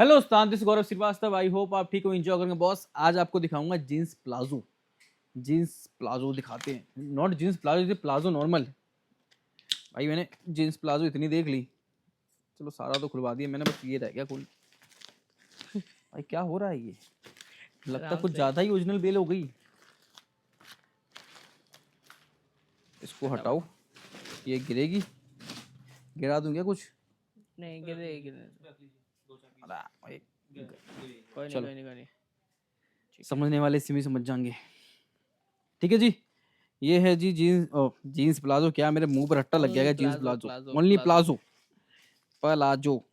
Hello उस्ताद, this Gaurav Shrivastava. I hope आप ठीक हो, एंजॉय करेंगे। बॉस आज आपको दिखाऊंगा जीन्स प्लाजो। जीन्स प्लाजो दिखाते हैं, नॉट जीन्स प्लाजो, ये प्लाजो नॉर्मल। भाई मैंने जीन्स प्लाजो इतनी देख ली, चलो सारा तो खुलवा दिया मैंने, बस ये रह गया खुल। भाई क्या हो रहा है ये, लगता आराम कुछ से। ज्यादा ही ओरिजिनल बेल हो गई। इसको हटाओ, ये गिरेगी, गिरा दूं क्या कुछ? नहीं गिरे गिरे। अरे भाई, कोई नहीं चलो कोई नहीं कोई नहीं। ठीक है। समझने वाले इसी में समझ जाएंगे। ठीक है जी, ये है जी जीन्स। जीन्स प्लाजो क्या, मेरे मुंह पर हट्टा लग ओनली गया। Jeans palazzo palazzo, palazzo only palazzo. Palazzo, palazzo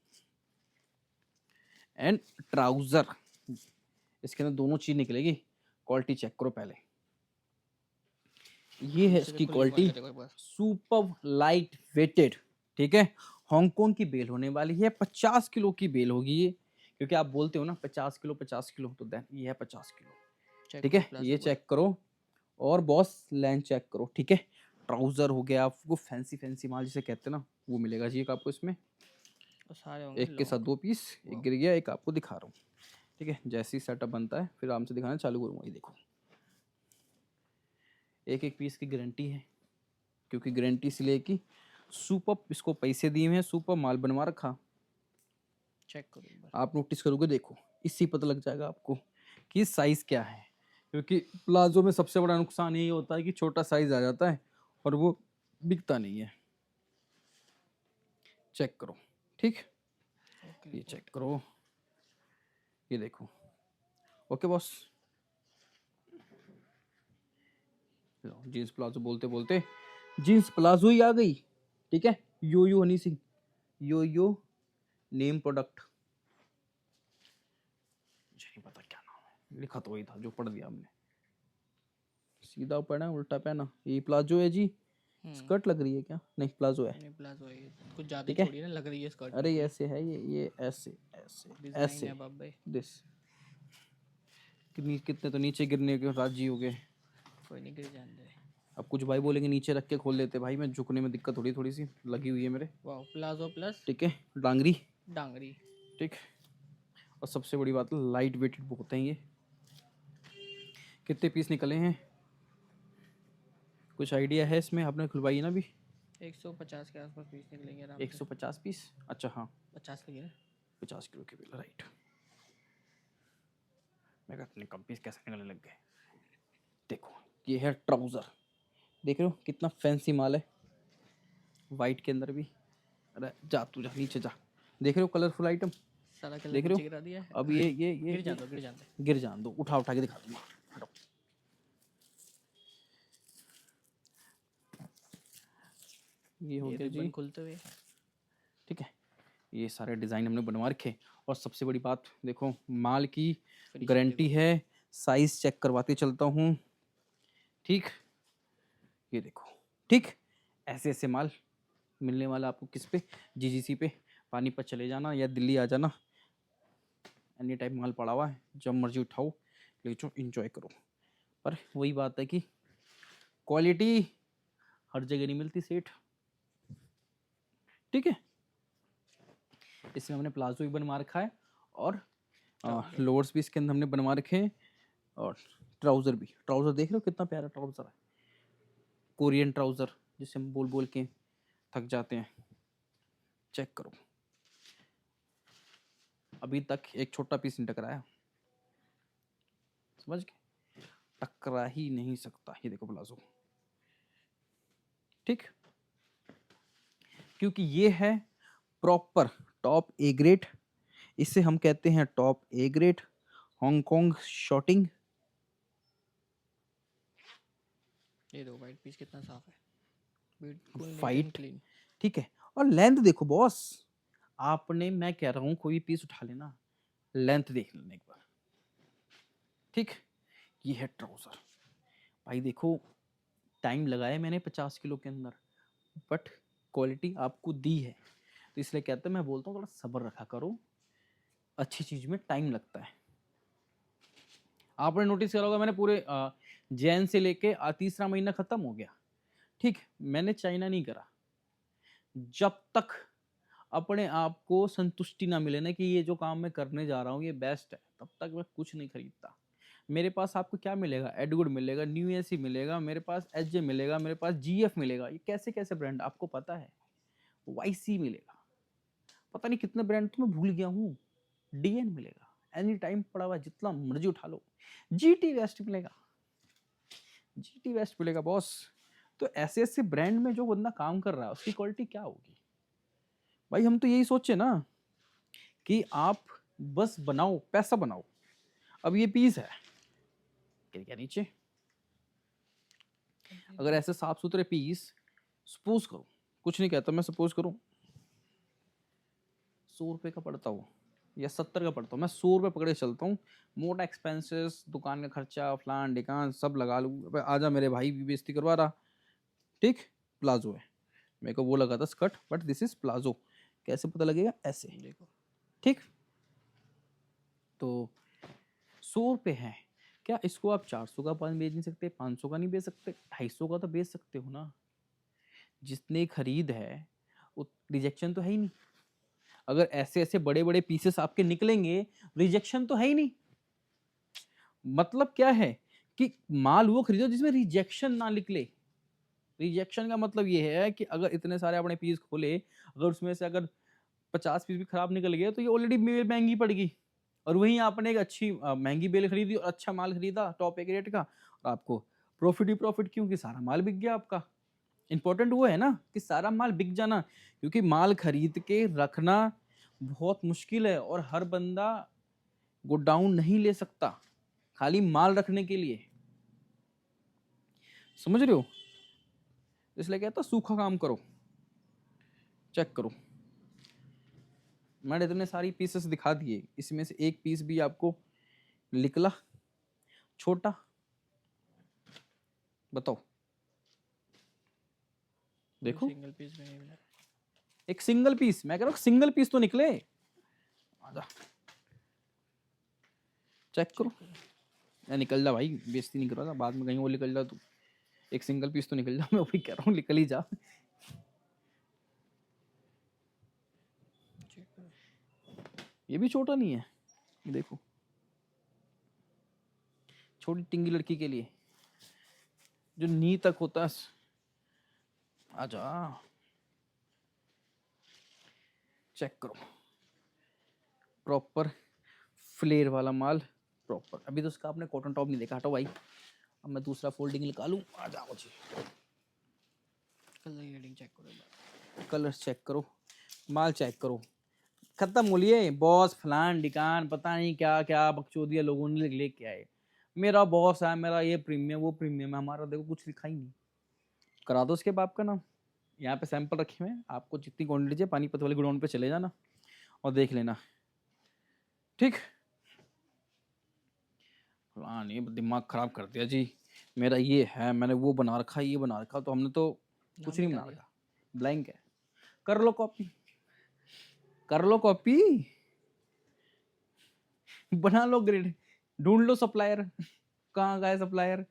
and trouser. इसके अंदर दोनों चीज निकलेगी। क्वालिटी चेक करो पहले। ये है पीछे से इसकी खुली बंद क्वालिटी, करेगा एक बार। Super light weighted. ठीक है, हांगकांग की बेल होने वाली है, 50 किलो की बेल होगी ये। क्योंकि आप बोलते हो ना 50 किलो 50 किलो, तो देन ये है 50 किलो। चेक ठीक करो है, प्लाजो ये एक बार। चेक करो। और बॉस लेंथ चेक करो। ठीक है, ट्राउजर हो गया, आपको फैंसी फैंसी माल जिसे कहते हैं ना, वो मिलेगा जी एक आपको इसमें। और सारे होंगे एक के साथ लॉन्ग। 2 पीस, एक गिर गया, एक आपको दिखा रहा हूँ। ठीक है, जैसे ही सेटअप बनता है फिर आराम से दिखाना चालू करूँगा। ये देखो, एक एक पीस की गारंटी है। क्योंकि गारंटी इसलिए कि सुपर, इसको पैसे दिए हुए हैं, सुपर माल बनवा रखा। चेक करो एक बार। आप नोटिस करोगे, देखो इससे पता लग जाएगा आपको कि साइज क्या है। क्योंकि प्लाजो में सबसे बड़ा नुकसान यही होता है कि छोटा साइज आ जाता है और वो बिकता नहीं है। चेक करो। ठीक, ओके ये चेक रिपोर्ट। करो, ये देखो। ओके बॉस, जीन्स प्लाजो बोलते बोलते जीन्स प्लाजो ही आ गई। ठीक है, यो यो हनी सिंह, यो यो नेम प्रोडक्ट, मुझे नहीं पता क्या नाम है, लिखा तो वही था जो पढ़ दिया हमने। सीधा पहना उल्टा पहना, ये प्लाजो है जी। स्कर्ट लग रही है क्या? नहीं, प्लाजो है। नहीं प्लाजो है ये। कुछ ज़्यादा ही ठीक है, छोड़ी ना लग रही है स्कर्ट अरे ये बिल्कुल। ऐसे है, ये ऐसे ऐसे डिज़ाइन ऐसे। है बाबे। दिस कितनी, कितने तो नीचे गिरने के राजी हो गए। कोई नहीं गिर जाने दे। अब कुछ भाई बोलेंगे नीचे रख के खोल देते, भाई मैं झुकने में दिक्कत थोड़ी थोड़ी सी लगी हुई है मेरे। वाह प्लाजो प्लस ठीक है, डांगरी। डांगरी। ठीक, और सबसे बड़ी बात, लाइट वेटेड बहुत है ये। कितने पीस निकले हैं, कुछ आइडिया है इसमें? आपने खुलवाई है ना अभी? 150 के आसपास पीस निकलेंगे आराम से। 150 पीस, अच्छा हाँ, 50 लगे ना। 50 किलो के बिल, राइट। मैं कहता नहीं कम पीस कैसे निकलने लग गए। देखो, ये है ट्राउजर, देख रहे हो कितना फैंसी माल है, वाइट के अंदर भी। अरे जा तू, जा नीचे जा। देख रहे हो कलरफुल आइटम, सारा कलर देख रहे नीचे हो? गिरा दिया है। अब ये गिर जान दो गिर जान दो। गिर जान दो, उठा उठा के दिखा दूंगा। हटो, ये हो ये गया रिबन जी। खुलते हुए। ठीक है, ये सारे डिज़ाइन हमने बनवा रखे। और सबसे बड़ी बात देखो, माल की फिनिशिंग गारंटी देखो। है, साइज चेक करवाते चलता हूँ। ठीक, ये देखो। ठीक, ऐसे ऐसे माल मिलने वाला आपको किस पे, जीजीसी पे। पानीपत चले जाना या दिल्ली आ जाना, एनी टाइम माल पड़ा हुआ है, जब मर्जी उठाओ ले जाओ, इंजॉय करो। पर वही बात है कि क्वालिटी हर जगह नहीं मिलती सेठ। ठीक है, इसमें हमने प्लाजो भी बनवा रखा है, और ट्राउजर। लोअर्स भी इसके अंदर हमने बनवा रखे हैं, और ट्राउज़र भी। ट्राउज़र देख रहे हो कितना प्यारा ट्राउज़र है, कोरियन ट्राउज़र, जिसे हम बोल बोल के थक जाते हैं। चेक करो, अभी तक एक छोटा पीस नहीं टकराया, समझ गए? टकरा ही नहीं सकता। ये देखो प्लाजो। ठीक, क्योंकि ये है प्रॉपर टॉप ए ग्रेड, इसे हम कहते हैं top A grade Hong Kong shirting. ये दो वाइट पीस कितना साफ है। बिल्कुल नीट एंड फाइट। क्लीन। ठीक है, और लेंथ देखो बॉस, आपने, मैं कह रहा हूँ कोई भी पीस उठा लेना, लेंथ देख लेना एक बार। ठीक, ये है ट्राउजर। भाई देखो, टाइम लगाया मैंने 50 किलो के अंदर, बट क्वालिटी आपको दी है, तो इसलिए कहते हैं, मैं बोलता हूँ थोड़ा सब्र रखा करो, अच्छी चीज में टाइम लगता है। आपने नोटिस करा होगा, मैंने पूरे जैन से लेके तीसरा महीना खत्म हो गया। ठीक, मैंने चाइना नहीं करा, जब तक अपने आप को संतुष्टि ना मिले ना कि ये जो काम मैं करने जा रहा हूँ ये बेस्ट है, तब तक मैं कुछ नहीं खरीदता। मेरे पास आपको क्या मिलेगा? एडगुड मिलेगा, न्यू एसी मिलेगा, मेरे पास एचजे मिलेगा, मेरे पास जीएफ मिलेगा। ये कैसे कैसे ब्रांड आपको पता है? वाईसी मिलेगा, पता नहीं कितने ब्रांड तो मैं भूल गया हूँ। डीएन मिलेगा, एनी टाइम पड़ा हुआ है, जितना मर्जी उठा लो। जीटी वेस्ट मिलेगा, जीटी वेस्ट मिलेगा बॉस। तो ऐसे ऐसे ब्रांड में जो बंदा काम कर रहा है उसकी क्वालिटी क्या होगी भाई? हम तो यही सोचे ना कि आप बस बनाओ, पैसा बनाओ। अब ये पीस है, गिर गया नीचे। अगर ऐसे साफ सुथरे पीस, सपोज करो, कुछ नहीं कहता मैं, सपोज करूं 100 रुपए का पड़ता हो या 70 का पड़ता हो, मैं 100 रुपए पकड़े चलता हूँ। मोटा एक्सपेंसेस, दुकान का खर्चा, फलान डिकान सब लगा लूँ। अबे आजा, मेरे भाई भी बेइज्जती करवा रहा। ठीक, प्लाजो है, मेरे को वो लगा था skirt, but this is palazzo. कैसे पता लगेगा? ऐसे। देखो ठीक, तो 100 रुपए है, क्या इसको आप 400 का पान बेच नहीं सकते? 500 का नहीं बेच सकते? 250 का तो बेच सकते हो ना। जितने खरीद है वो रिजेक्शन तो है ही नहीं। अगर ऐसे ऐसे बड़े बड़े पीसेस आपके निकलेंगे, रिजेक्शन तो है ही नहीं। मतलब क्या है कि माल वो खरीदो जिसमें रिजेक्शन ना निकले। रिजेक्शन का मतलब ये है कि अगर इतने सारे अपने पीस खोले, अगर उसमें से अगर 50 पीस भी खराब निकल गए तो ये ऑलरेडी महंगी पड़ गई। और वहीं आपने एक अच्छी महंगी बेल खरीदी और अच्छा माल खरीदा टॉप एक रेट का, और आपको प्रॉफिट ही प्रॉफिट, क्योंकि सारा माल बिक गया आपका। इंपॉर्टेंट वो है ना कि सारा माल बिक जाना, क्योंकि माल खरीद के रखना बहुत मुश्किल है और हर बंदा गोडाउन नहीं ले सकता खाली माल रखने के लिए। समझ रहे हो? इसलिए कहता सूखा काम करो, चेक करो। मैंने इतने सारी पीसेस दिखा दिए, इसमें से एक पीस भी आपको निकला छोटा? बताओ, देखो सिंगल पीस में नहीं मिला। एक सिंगल पीस, मैं कह रहा हूँ सिंगल पीस तो निकले। आजा, चेक करो। मैं निकल जा भाई, बेइज्जती नहीं कर रहा था, बाद में कहीं वो निकल जा तू। एक सिंगल पीस तो निकल जा, मैं वही कह रहा हूँ, निकल ही जा। चेक करो। ये भी छोटा नहीं है, ये देखो, छोटी टिंगी लड़की के लिए जो नी तक होता है। आजा, चेक करो, प्रॉपर फ्लेयर वाला माल, प्रॉपर। अभी तो उसका आपने कॉटन टॉप नहीं देखा, हटो भाई। अब मैं दूसरा फोल्डिंग निकालूं, आ जाओ जी। कलर ग्रेडिंग चेक करो एक बार। कलर चेक करो, माल चेक करो। खत्म होलिए बॉस, फलान डिकान पता नहीं क्या क्या बकचोदिया लोगों ने लेके आए। मेरा बॉस है, मेरा ये प्रीमियम वो प्रीमियम है, हमारा देखो कुछ लिखा ही नहीं। करा दो उसके बाप का नाम। यहाँ पे सैंपल रखे हुए हैं, आपको जितनी क्वांटिटी चाहिए पानीपत वाले गोडाउन पे चले जाना और देख लेना। ठीक, फलान ये दिमाग खराब कर दिया जी। मेरा ये है, मैंने वो बना रखा, ये बना रखा, तो हमने तो कुछ नाम नहीं मिटा बना दिया। रखा, ब्लैंक है। कर लो कॉपी, कर लो कॉपी, बना लो ग्रिड, ढूंढ लो सप्लायर। कहाँ गए सप्लायर?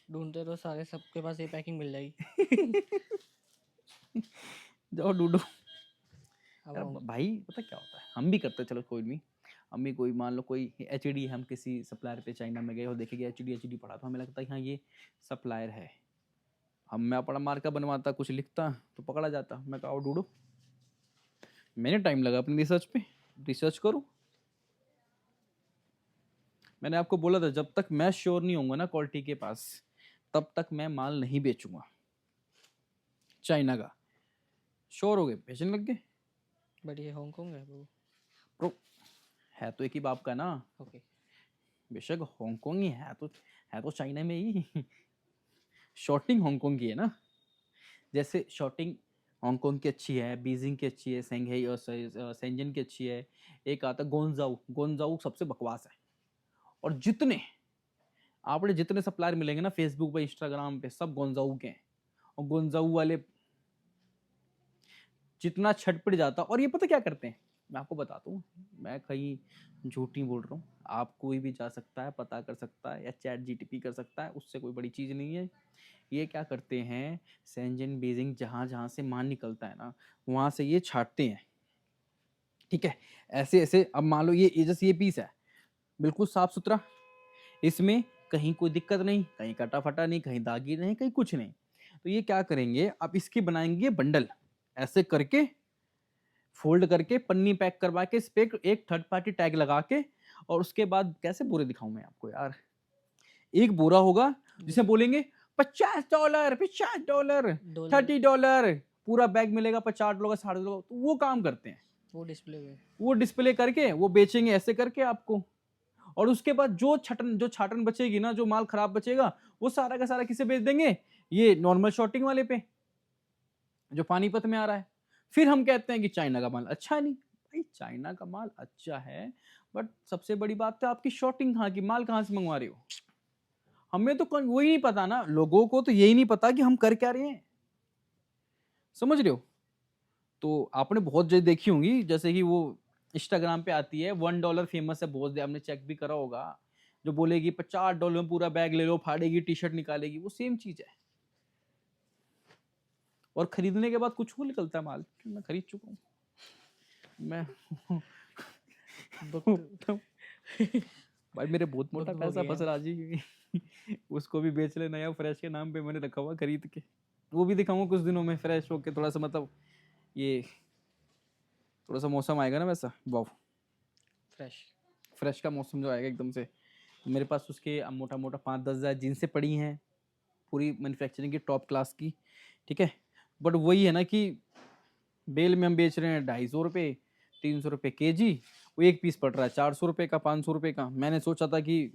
ढूंढते तो सारे सबके पास ये पैकिंग मिल जाएगी। जाओ ढूंढो। अब यार हम भाई पता क्या होता है, हम भी करते हैं, चलो कोई नहीं। हम भी कोई मान लो कोई एचडी, हम किसी सप्लायर पे चाइना में गए और देखेंगे एचडी एचडी पड़ा, तो हमें लगता है हाँ ये सप्लायर है। हम मैं अपना मार्का बनवाता, कुछ लिखता तो पकड़ा जाता। मैं कहा आओ ढूंढो। मैंने टाइम लगा अपनी रिसर्च पे, रिसर्च करो। मैंने आपको बोला था जब तक मैं श्योर नहीं होऊंगा ना क्वालिटी के पास, तब तक मैं माल नहीं बेचूंगा चाइना का। श्योर हो गए, बेचने लग गए। बट ये हांगकांग है वो। प्रो है तो एक ही बाप का ना। ओके। बेशक हांगकांग ही है तो चाइना में ही। शॉटिंग हांगकांग की है ना। जैसे शॉटिंग हांगकांग की अच्छी है, बीजिंग की अच्छी है, शेंघाई और शेंजन की अच्छी है। एक आता गोंजाऊ, गोंजाऊ सबसे बकवास है। और जितने सप्लायर मिलेंगे ना फेसबुक पे इंस्टाग्राम पे, सब गोंजाऊ के हैं। और गोंजाऊ वाले जितना छटपट जाता, और ये पता क्या करते हैं, मैं आपको बताता हूँ। मैं कहीं झूठ नहीं बोल रहा हूँ, आप कोई भी जा सकता है, पता कर सकता है, या चैट जीटीपी कर सकता है, उससे कोई बड़ी चीज़ नहीं है। ये क्या करते हैं, सेंजन बीजिंग जहाँ जहाँ से माल निकलता है ना, वहाँ से ये छाटते हैं, ठीक है। ऐसे ऐसे अब मान लो ये जैसे ये पीस है बिल्कुल साफ सुथरा, इसमें कहीं कोई दिक्कत नहीं, कहीं कटा फटा नहीं, कहीं दागी नहीं, कहीं कुछ नहीं। तो ये क्या करेंगे, अब इसके बनाएंगे बंडल, ऐसे करके फोल्ड करके पन्नी पैक करवा के इस पे एक थर्ड पार्टी टैग लगा के, और उसके बाद कैसे बोरे दिखाऊं मैं आपको यार, एक बोरा होगा जिसे बोलेंगे $50, $50, डॉलर $30, पूरा बैग मिलेगा $50, $60, तो वो काम करते हैं। वो डिस्प्ले पे। वो डिस्प्ले करके वो बेचेंगे ऐसे करके आपको, और उसके बाद जो छाटन बचेगी ना, जो माल खराब बचेगा, वो सारा का सारा किसे बेच देंगे, ये नॉर्मल शॉर्टिंग वाले पे, जो पानीपत में आ रहा है। फिर हम कहते हैं कि चाइना का माल अच्छा नहीं। भाई चाइना का माल अच्छा है, बट सबसे बड़ी बात है आपकी शॉर्टिंग कहाँ की, माल कहाँ से मंगवा रहे हो। हमें तो वही नहीं पता ना, लोगों को तो यही नहीं पता कि हम कर क्या रहे हैं, समझ रहे हो। तो आपने बहुत जगह देखी होंगी, जैसे कि वो इंस्टाग्राम पे आती है, $1 फेमस है बहुत, आपने चेक भी करा होगा, जो बोलेगी $50 में पूरा बैग ले लो, फाड़ेगी टी शर्ट निकालेगी, वो सेम चीज है। और खरीदने के बाद कुछ और निकलता है माल, मैं खरीद चुका हूँ मैं भाई मेरे बहुत मोटा भुगभुग पैसा गया। फंस रहा जी उसको भी बेच लेना यार, फ्रेश के नाम पे मैंने रखा हुआ खरीद के, वो भी दिखाऊंगा कुछ दिनों में फ्रेश होके, थोड़ा सा मतलब ये थोड़ा सा मौसम आएगा ना वैसा, वाह, फ्रेश। फ्रेश का मौसम जो आएगा एकदम से। मेरे पास उसके मोटा मोटा 5-10 हज़ार जीन्सें पड़ी हैं, पूरी मैन्युफैक्चरिंग की टॉप क्लास की, ठीक है। बट वही है ना कि बेल में हम बेच रहे हैं ₹250, ₹300 kg, वो एक पीस पड़ रहा है ₹400 का, ₹500 का। मैंने सोचा था कि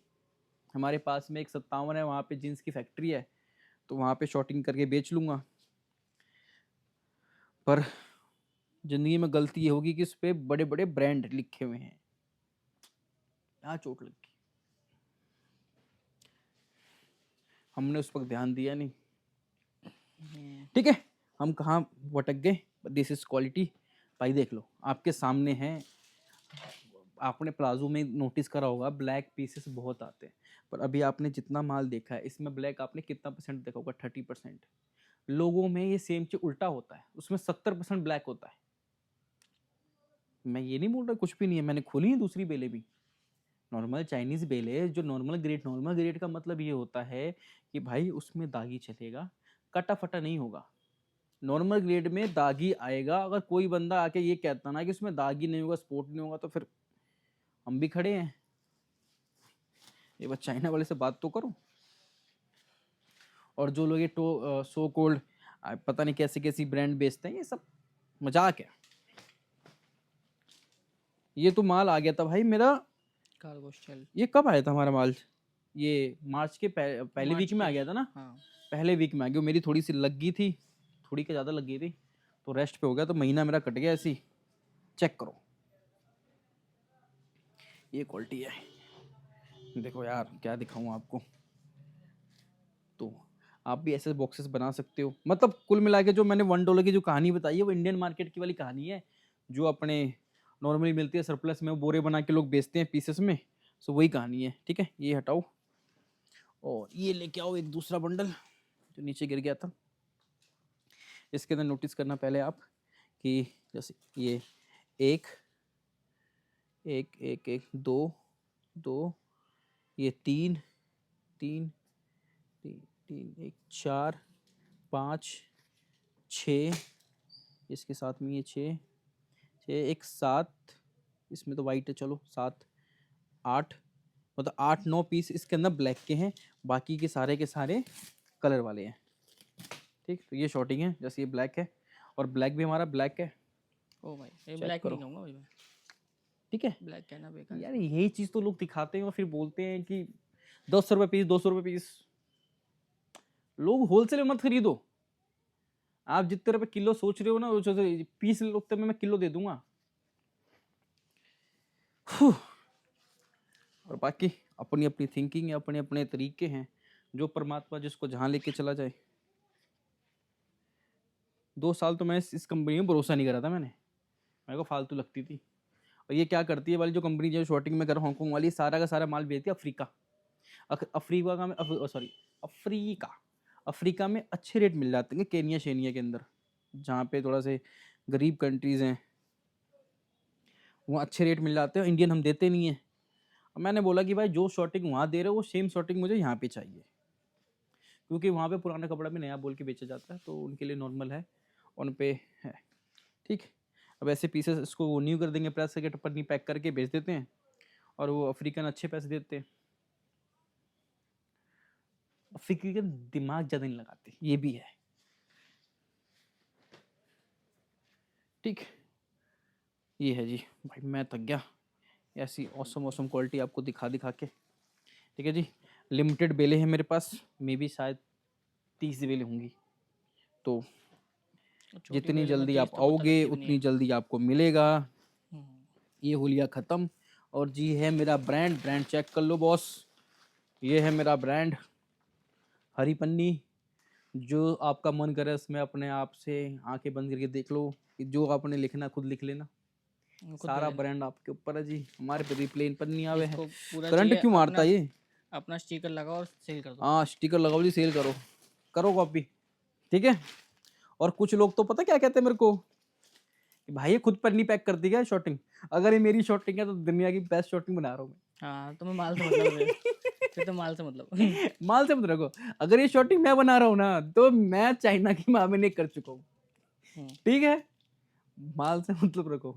हमारे पास में एक 57 है, वहाँ पे जीन्स की फैक्ट्री है, तो वहाँ पे शॉर्टिंग करके बेच लूँगा। पर ज़िंदगी में गलती ये होगी कि उस पे बड़े बड़े ब्रांड लिखे हुए हैं, यहाँ चोट लगी, हमने उस पर ध्यान दिया नहीं, ठीक है। हम कहाँ भटक गए, दिस इज क्वालिटी। भाई देख लो आपके सामने है, आपने प्लाजो में नोटिस करा होगा ब्लैक पीसेस बहुत आते हैं, पर अभी आपने जितना माल देखा है इसमें ब्लैक आपने कितना परसेंट देखा होगा, 30%। लोगों में ये सेम चीज उल्टा होता है, उसमें 70% ब्लैक होता है। मैं ये नहीं बोल रहा कुछ भी नहीं है, मैंने खोली है दूसरी बेलें भी, नॉर्मल चाइनीज बेले, जो नॉर्मल ग्रेड का मतलब ये होता है कि भाई उसमें दागी चलेगा, कटा फटा नहीं होगा। नॉर्मल ग्रेड में दागी आएगा, अगर कोई बंदा आके ये कहता ना कि उसमें दागी नहीं होगा, स्पोर्ट नहीं होगा, तो फिर हम भी खड़े हैं, ये बस चाइना वाले से बात तो करो। और जो लोग ये सो कोल्ड पता नहीं कैसी कैसी ब्रांड बेचते हैं, ये सब मजाक है। ये तो माल आ गया था भाई मेरा, कार्गो स्टाइल। ये कब आया था हमारा माल, ये मार्च के पहले वीक में आ गया था ना, हाँ। पहले वीक में आ गया। मेरी थोड़ी सी लग गई थी, थोड़ी क्या ज़्यादा लग गई थी, तो रेस्ट पे हो गया, तो महीना मेरा कट गया ऐसी। चेक करो ये क्वालिटी है, देखो यार क्या दिखाऊं आपको। तो आप भी ऐसे बॉक्सेस बना सकते हो, मतलब कुल मिला के जो मैंने $1 की जो कहानी बताई है, वो इंडियन मार्केट की वाली कहानी है, जो अपने नॉर्मली मिलती है सरप्लस में, वो बोरे बना के लोग बेचते हैं पीसेस में। सो वही कहानी है, ठीक है। ये हटाओ और ये लेके आओ एक दूसरा बंडल जो नीचे गिर गया था। इसके अंदर नोटिस करना पहले आप कि जैसे ये एक एक एक एक दो दो, ये तीन तीन तीन तीन, एक 4 5 6, इसके साथ में ये 6 6, एक 7, इसमें तो वाइट है, चलो 7 8, मतलब 8-9 पीस इसके अंदर ब्लैक के हैं, बाकी के सारे कलर वाले हैं, ठीक। तो ये शॉर्टिंग है, जैसे ये ब्लैक है, और ब्लैक भी हमारा ब्लैक है। ओ भाई ये चेक ब्लैक करो, नहीं कहूँगा भाई मैं, ठीक है। ब्लैक कहना बेकार यार है। यही चीज़ तो लोग दिखाते हैं और फिर बोलते हैं कि ₹200 पीस, ₹200 पीस। लोग होलसेल में मत खरीदो, आप जितने रुपए किलो सोच रहे हो ना, वो पीस लो, उतने में मैं किलो दे दूंगा। और बाकी अपनी अपनी थिंकिंग है, अपने अपने तरीके हैं, जो परमात्मा जिसको जहाँ लेके चला जाए। 2 साल तो मैं इस कंपनी में भरोसा नहीं करा था, मैंने, मेरे को फालतू लगती थी। और ये क्या करती है वाली जो कंपनी जो शॉर्टिंग में कर हांगकांग वाली, सारा का सारा माल भेजती है अफ्रीका। अफ्रीका में सॉरी अफ्रीका अफ्रीका में अच्छे रेट मिल जाते हैं केनिया शेनिया के अंदर, जहाँ पे थोड़ा से गरीब कंट्रीज हैं वहाँ अच्छे रेट मिल जाते हैं, इंडियन हम देते नहीं है। मैंने बोला कि भाई जो शॉर्टिंग वहाँ दे रहे हो वो सेम शॉर्टिंग मुझे यहाँ पे चाहिए, क्योंकि वहाँ पे पुराना कपड़ा भी नया बोल के बेचा जाता है, तो उनके लिए नॉर्मल है, उन पे है। ठीक, अब ऐसे पीसेस इसको वो न्यू कर देंगे, प्रेस करके पन्नी पैक करके बेच देते हैं, और वो अफ्रीकन अच्छे पैसे देते हैं। अफ्रीकन दिमाग ज़्यादा नहीं लगाते, ये भी है। ठीक, ये है जी भाई, मैं थक गया ऐसी औसम औसम क्वालिटी आपको दिखा दिखा के। ठीक है जी, लिमिटेड बेले हैं मेरे पास, मे भी शायद 30 बेले होंगी, तो छोटी जितनी बेल में जल्दी 30 आप तो पता आओगे लगती भी नहीं उतनी है। जल्दी आपको मिलेगा। हम्म, ये होलिया ख़त्म। और जी है मेरा ब्रांड, ब्रांड चेक कर लो बॉस, ये है मेरा ब्रांड हरी पन्नी। जो आपका मन करे उसमें अपने आप से आंखें बंद करके देख लो, कि जो आपने लिखना खुद लिख लेना, खुद कर सारा लेना। ब्रांड आपके ऊपर है जी। हमारे पे भी प्लेन पन्नी आवे है, जिसको पूरा करंट चाहिए क्यों मारता अपना है ये? अपना स्टिकर लगाओ और सेल कर दो। हाँ स्टिकर लगाओ जी, सेल करो, करो कॉपी। ठीक है, और कुछ लोग तो पता क्या कहते हैं मेरे को, कि भाई ये खुद पन्नी पैक करती है शॉर्टिंग, अगर ये मेरी शॉर्टिंग है तो दुनिया की बेस्ट शॉर्टिंग बना रहा हूँ हाँ, तुम्हें माल से मतलब है फिर तो माल से मतलब। मैं। माल से मत रखो, अगर ये शॉर्टिंग मैं बना रहा हूँ ना तो मैं चाइना की मामले कर चुका हूँ। हम्म, ठीक है, माल से मतलब रखो।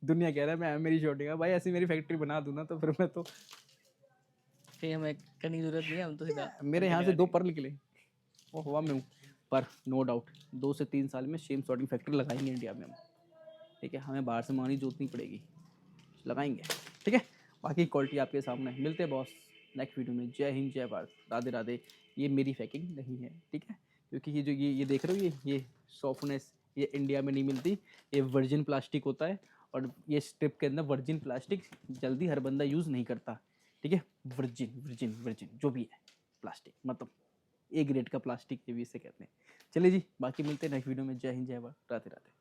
दुनिया कह रहा है मैं मेरी शॉर्टिंग है, भाई ऐसी मेरी फैक्ट्री बना दूं ना तो फिर मैं तो, फिर हमें करने की जरूरत नहीं है, हम तो सीधा मेरे उनके यहाँ ले से आ 2 जाएंगे। पर निकले, वो हवा में हूँ। पर नो डाउट 2 से 3 साल में सेम शॉर्टिंग फैक्ट्री लगाएंगे इंडिया में हम। ठीक है, हमें बाहर से मंगानी जरूरत नहीं पड़ेगी, लगाएंगे। ठीक है, बाकी क्वालिटी आपके सामने है। मिलते हैं बॉस नेक्स्ट वीडियो में। जय हिंद, जय भारत, राधे राधे। ये मेरी पैकिंग नहीं है, ठीक है, क्योंकि ये जो ये देख रहे हो, ये सॉफ्टनेस ये इंडिया में नहीं मिलती, ये वर्जिन प्लास्टिक होता है, और ये स्ट्रिप के अंदर वर्जिन प्लास्टिक जल्दी हर बंदा यूज़ नहीं करता। ठीक है, वर्जिन वर्जिन वर्जिन जो भी है प्लास्टिक, मतलब ए ग्रेड का प्लास्टिक, ये भी इसे कहते हैं। चलिए जी, बाकी मिलते हैं नेक्स्ट वीडियो में। जय हिंद, जय भारत, राधे राधे।